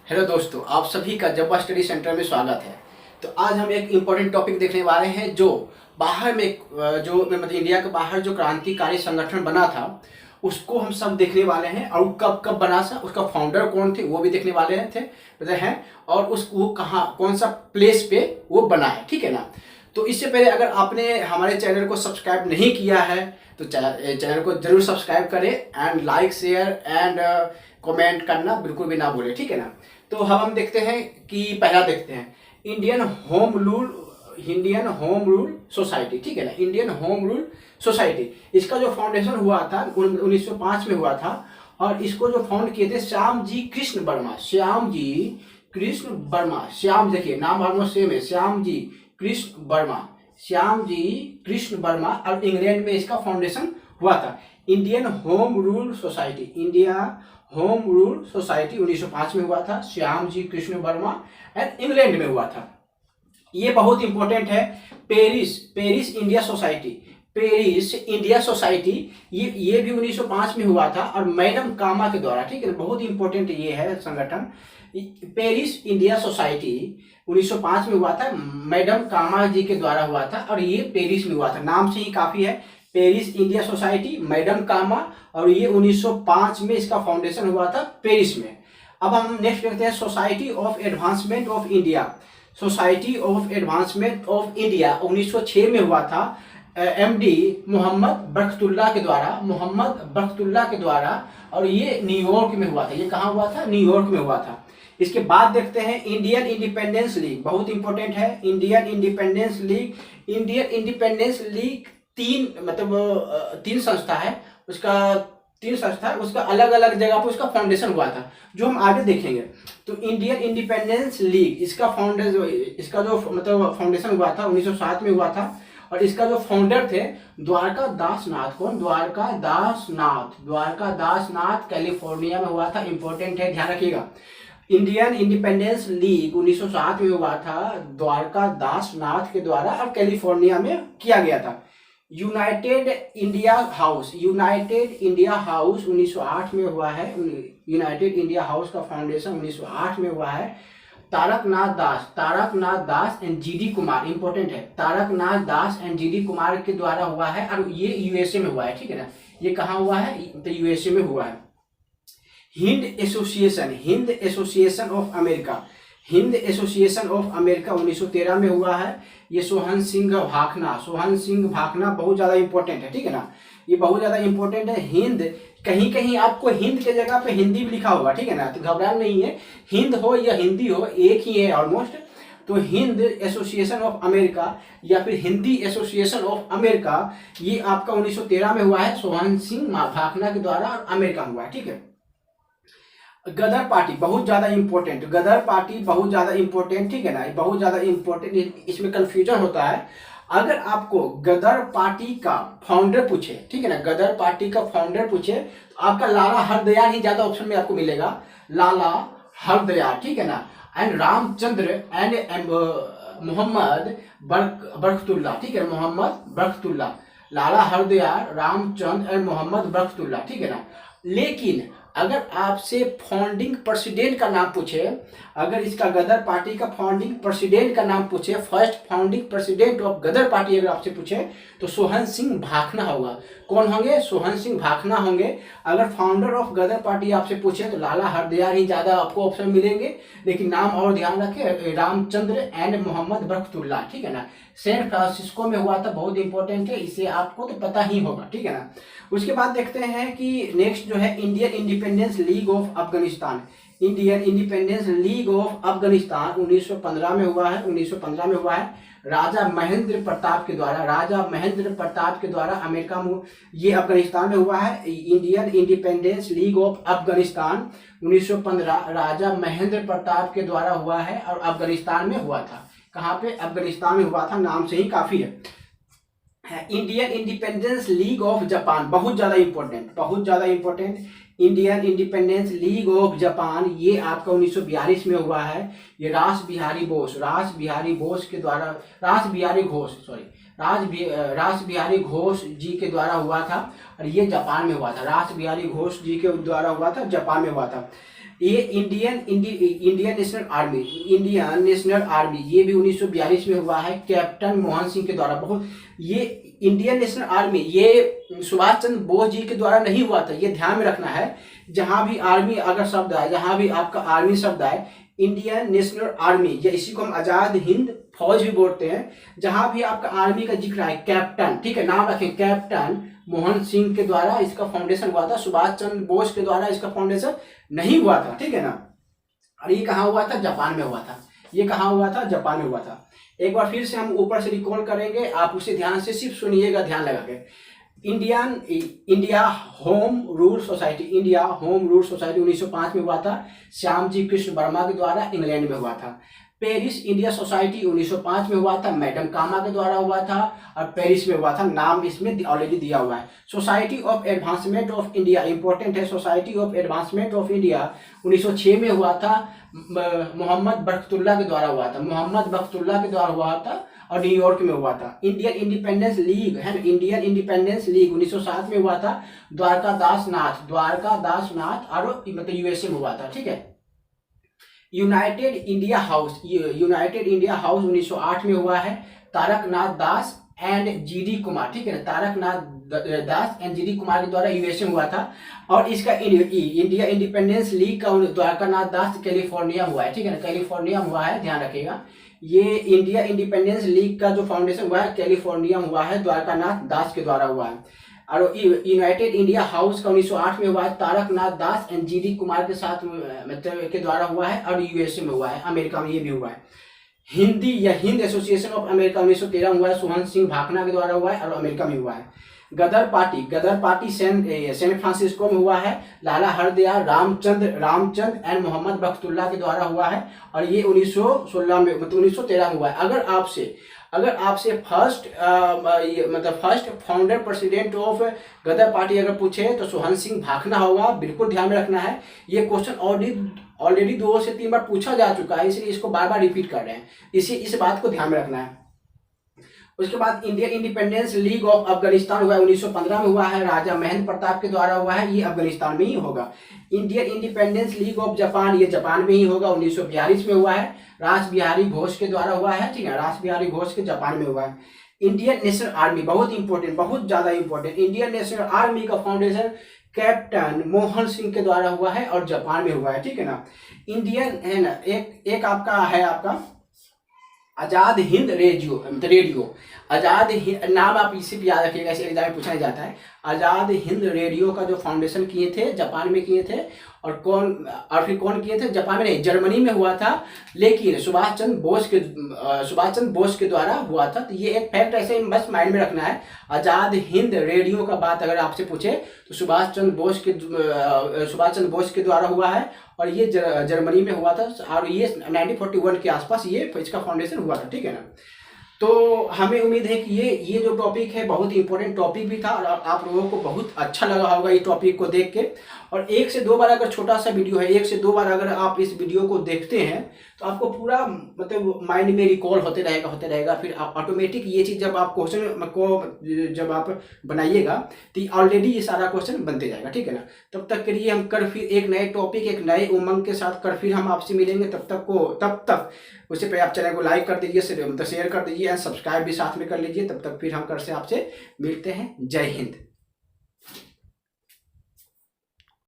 Hello दोस्तों, आप सभी का जब्बा स्टडी सेंटर में स्वागत है। तो आज हम एक इम्पोर्टेंट टॉपिक देखने वाले हैं जो बाहर में मतलब इंडिया के बाहर जो क्रांतिकारी संगठन बना था उसको हम सब देखने वाले हैं। और कब कब बना था, उसका फाउंडर कौन थे वो भी देखने वाले हैं और उस वो कहाँ कौन सा प्लेस पे वो बना है, ठीक है ना। तो इससे पहले अगर आपने हमारे चैनल को सब्सक्राइब नहीं किया है तो चैनल को जरूर सब्सक्राइब करें and like share and comment करना बिल्कुल भी ना भूलें, ठीक है ना। तो हम देखते हैं कि पहला देखते हैं इंडियन होम रूल सोसाइटी, ठीक है ना। इंडियन होम रूल सोसाइटी, इसका जो फाउंडेशन हुआ था 1905 में हुआ था और इसको जो फाउंड किए थे श्याम जी कृष्ण वर्मा। श्याम देखिए नाम ऑलमोस्ट सेम है, श्याम जी कृष्ण वर्मा और इंग्लैंड में इसका फाउंडेशन हुआ था। इंडियन होम रूल सोसाइटी 1905 में हुआ था, श्याम जी कृष्ण वर्मा एंड इंग्लैंड में हुआ था। ये बहुत इंपॉर्टेंट है। पेरिस इंडिया सोसाइटी ये भी 1905 में हुआ था और मैडम कामा के द्वारा, ठीक है, बहुत इंपॉर्टेंट ये है संगठन। पेरिस इंडिया सोसाइटी 1905 में हुआ था, मैडम कामा जी के द्वारा हुआ था और ये पेरिस में हुआ था। नाम से ही काफी है, पेरिस इंडिया सोसाइटी, मैडम कामा, और ये 1905 में इसका फाउंडेशन हुआ था पेरिस में। अब हम नेक्स्ट देखते हैं society of advancement of India 1906 में हुआ था एमडी मोहम्मद बरकतुल्लाह के द्वारा और ये न्यूयॉर्क में हुआ था। ये कहाँ हुआ था? न्यूयॉर्क में हुआ था। इसके बाद देखते हैं इंडियन इंडिपेंडेंस लीग, बहुत इंपॉर्टेंट है। इंडियन इंडिपेंडेंस लीग तीन संस्था है, उसका अलग अलग जगह पर उसका फाउंडेशन हुआ था जो हम आगे देखेंगे। तो इंडियन इंडिपेंडेंस लीग इसका जो फाउंडेशन हुआ था 1907 में हुआ था और इसका जो फाउंडर थे द्वारका दास नाथ कैलिफोर्निया में हुआ था। इंपॉर्टेंट है, ध्यान रखिएगा। इंडियन इंडिपेंडेंस लीग 1907 में हुआ था द्वारका दास नाथ के द्वारा और कैलिफोर्निया में किया गया था। यूनाइटेड इंडिया हाउस 1908 में हुआ है। यूनाइटेड इंडिया हाउस का फाउंडेशन 1908 में हुआ है। तारकनाथ दास एंड जीडी कुमार, इंपॉर्टेंट है, तारकनाथ दास एंड जीडी कुमार के द्वारा हुआ है और ये यूएसए में हुआ है, ठीक है ना। ये कहाँ हुआ है? तो यूएसए में हुआ है। हिंद एसोसिएशन ऑफ अमेरिका 1913 में हुआ है। ये सोहन सिंह भाखना बहुत ज्यादा इंपॉर्टेंट है, ठीक है ना। ये बहुत ज्यादा इंपॉर्टेंट है। हिंद, कहीं कहीं आपको हिंद के जगह पे हिंदी भी लिखा होगा, ठीक है ना, तो घबराना नहीं है। हिंद हो या हिंदी हो एक ही है ऑलमोस्ट। तो हिंद एसोसिएशन ऑफ अमेरिका या फिर हिंदी एसोसिएशन ऑफ अमेरिका ये आपका 1913 में हुआ है, सोहन सिंह भाखना के द्वारा और अमेरिका में हुआ है, ठीक है। गदर पार्टी बहुत ज्यादा इंपॉर्टेंट, ठीक है ना, बहुत ज्यादा इंपॉर्टेंट। इसमें कंफ्यूजन होता है। अगर आपको गदर पार्टी का फाउंडर पूछे, ठीक है ना, गदर पार्टी का फाउंडर पूछे तो आपका लाला हरदयाल ही ज्यादा ऑप्शन में आपको मिलेगा, लाला हरदयाल, ठीक है ना, एंड रामचंद्र एंड मोहम्मद बरकतुल्लाह, ठीक है, मोहम्मद बरकतुल्लाह, लाला हरदयाल, रामचंद्र एंड मोहम्मद बरकतुल्लाह, ठीक है ना। लेकिन अगर आपसे फाउंडिंग प्रेसिडेंट का नाम पूछे, अगर इसका गदर पार्टी का फाउंडिंग प्रेसिडेंट का नाम पूछे, first founding president of Ghadar Party अगर आपसे पूछे तो सोहन सिंह भाखना होगा। कौन होंगे? सोहन सिंह भाखना होंगे। अगर फाउंडर ऑफ गदर पार्टी आपसे पूछे तो लाला हरदयाल ही ज्यादा आपको ऑप्शन मिलेंगे, लेकिन नाम और ध्यान रखें, रामचंद्र एंड मोहम्मद बरकतुल्लाह, ठीक है ना। सैन फ्रांसिस्को में हुआ था, बहुत इंपॉर्टेंट है, इसे आपको तो पता ही होगा, ठीक है ना। उसके बाद देखते हैं कि नेक्स्ट जो है Indian independence league of Afghanistan 1915 में हुआ है। राजा महेंद्र प्रताप के द्वारा अमेरिका में ये अफगानिस्तान में हुआ है। Indian independence league of Afghanistan 1915 राजा महेंद्र प्रताप के द्वारा हुआ है और अफगानिस्तान में हुआ था। कहाँ पे? अफगानिस्तान में हुआ था, नाम से ही काफी है। Indian independence league of Japan बहुत ज्यादा important. Indian independence league of Japan ये आपका 1942 में हुआ है। ये रास बिहारी रास बिहारी घोष जी के द्वारा हुआ था और ये जापान में हुआ था। रास बिहारी घोष जी के द्वारा हुआ था, जापान में हुआ था। ये इंडियन नेशनल आर्मी ये भी 1942 में हुआ है, कैप्टन मोहन सिंह के द्वारा। बहुत ये इंडियन नेशनल आर्मी ये सुभाष चंद्र बोस जी के द्वारा नहीं हुआ था, ये ध्यान में रखना है। जहां भी आर्मी अगर शब्द आए, जहां भी आपका आर्मी शब्द आए, इंडियन नेशनल आर्मी या इसी को हम आजाद हिंद फौज भी बोलते हैं, जहां भी आपका आर्मी का जिक्र आए, कैप्टन, ठीक है, नाम रखें, कैप्टन मोहन सिंह के द्वारा इसका फाउंडेशन हुआ था। सुभाष चंद्र बोस के द्वारा इसका फाउंडेशन नहीं हुआ था, ठीक है ना। और ये कहाँ हुआ था? जापान में हुआ था। ये कहाँ हुआ था? जापान में हुआ था। एक बार फिर से हम ऊपर से रिकॉल करेंगे, आप उसे ध्यान से सिर्फ सुनिएगा, ध्यान लगा के। इंडिया होम रूल सोसाइटी 1905 में हुआ था, श्यामजी कृष्ण वर्मा के द्वारा, इंग्लैंड में हुआ था। पेरिस इंडिया सोसाइटी 1905 में हुआ था, मैडम कामा के द्वारा हुआ था और पेरिस में हुआ था, नाम इसमें ऑलरेडी दिया हुआ है। Society of advancement of India important है, society of advancement of India 1906 में हुआ था, मोहम्मद बख्तुल्ला के द्वारा हुआ था, मोहम्मद बख्तुल्ला के द्वारा हुआ था और न्यूयॉर्क में हुआ था। इंडियन इंडिपेंडेंस लीग है, इंडियन इंडिपेंडेंस लीग 1907 में हुआ था, द्वारका दास नाथ और मतलब यूएसए में हुआ था, ठीक है। यूनाइटेड इंडिया हाउस 1908 में हुआ है, तारकनाथ दास एंड जीडी कुमार, ठीक है ना, तारकनाथ दास एंड जीडी कुमार के द्वारा यूएसए में हुआ था। और इसका इंडिया इंडिपेंडेंस लीग का द्वारकानाथ दास कैलिफोर्निया हुआ है, ठीक है ना, कैलिफोर्निया हुआ है, ध्यान रखिएगा। ये इंडिया इंडिपेंडेंस लीग का जो फाउंडेशन हुआ है कैलिफोर्निया हुआ है, द्वारकानाथ दास के द्वारा हुआ है। और यूनाइटेड इंडिया हाउस का 1908 में हुआ है, तारकनाथ दास एंड जीडी कुमार के साथ मतलब के द्वारा हुआ है और यूएसए में हुआ है, अमेरिका में ये भी हुआ है। हिंद एसोसिएशन ऑफ अमेरिका 1913 में हुआ है, सुहन सिंह भाखना के द्वारा हुआ है और अमेरिका में हुआ है। गदर पार्टी सैन फ्रांसिस्को में हुआ है, लाला हरदयाल रामचंद एंड मोहम्मद बख्तुल्ला के द्वारा हुआ है और ये 1916 में मतलब 1913 में हुआ है। अगर आपसे first founder president of Ghadar Party अगर पूछे तो सुहन सिंह भाखना होगा, बिल्कुल ध्यान में रखना है। ये क्वेश्चन ऑलरेडी 2 से 3 बार पूछा जा चुका है, इसलिए इसको बार बार रिपीट कर रहे हैं, इस बात को ध्यान में रखना है। उसके बाद Indian independence league of Afghanistan हुआ है, 1915 में हुआ है, राजा महेंद्र प्रताप के द्वारा हुआ है, ये अफगानिस्तान में ही होगा। Indian independence league of Japan, ये जापान में ही होगा, 1942 में हुआ है, रास बिहारी घोष के द्वारा हुआ है, ठीक है, रास बिहारी घोष के जापान में हुआ है। इंडियन नेशनल आर्मी बहुत इंपॉर्टेंट, बहुत ज्यादा इंपॉर्टेंट, इंडियन नेशनल आर्मी का फाउंडेशन कैप्टन मोहन सिंह के द्वारा हुआ है और जापान में हुआ है, ठीक है ना। इंडियन है ना, एक आपका है आपका आजाद हिंद रेडियो आजाद हिंद, नाम आप इसी पे याद रखिएगा, ऐसे एग्जाम में पूछा जाता है। आजाद हिंद रेडियो का जो फाउंडेशन किए थे जापान में किए थे, और फिर कौन किए थे? जापान में नहीं, जर्मनी में हुआ था, लेकिन सुभाष चंद्र बोस के द्वारा हुआ था। तो ये एक फैक्ट ऐसे बस माइंड में रखना है। आजाद हिंद रेडियो का बात अगर आपसे पूछे तो सुभाष चंद्र बोस के द्वारा हुआ है और ये जर्मनी में हुआ था और ये 1941 के आसपास ये इसका फाउंडेशन हुआ था, ठीक है ना। तो हमें उम्मीद है कि ये जो टॉपिक है बहुत इंपॉर्टेंट टॉपिक भी था और आप लोगों को बहुत अच्छा लगा होगा ये टॉपिक को देख के। और 1 से 2 बार अगर छोटा सा वीडियो है, 1 से 2 बार अगर आप इस वीडियो को देखते हैं तो आपको पूरा मतलब माइंड में रिकॉल होते रहेगा। फिर आप ऑटोमेटिक ये चीज़ जब आप क्वेश्चन को जब आप बनाइएगा तो ऑलरेडी ये सारा क्वेश्चन बनते जाएगा, ठीक है ना। तब तक के लिए हम कर फिर एक नए टॉपिक, एक नए उमंग के साथ कर फिर हम आपसे मिलेंगे। तब तक उससे पहले आप चैनल को लाइक कर दीजिए, शेयर कर दीजिए, सब्सक्राइब भी साथ में कर लीजिए। तब तक फिर हम कर से आपसे मिलते हैं। जय हिंद।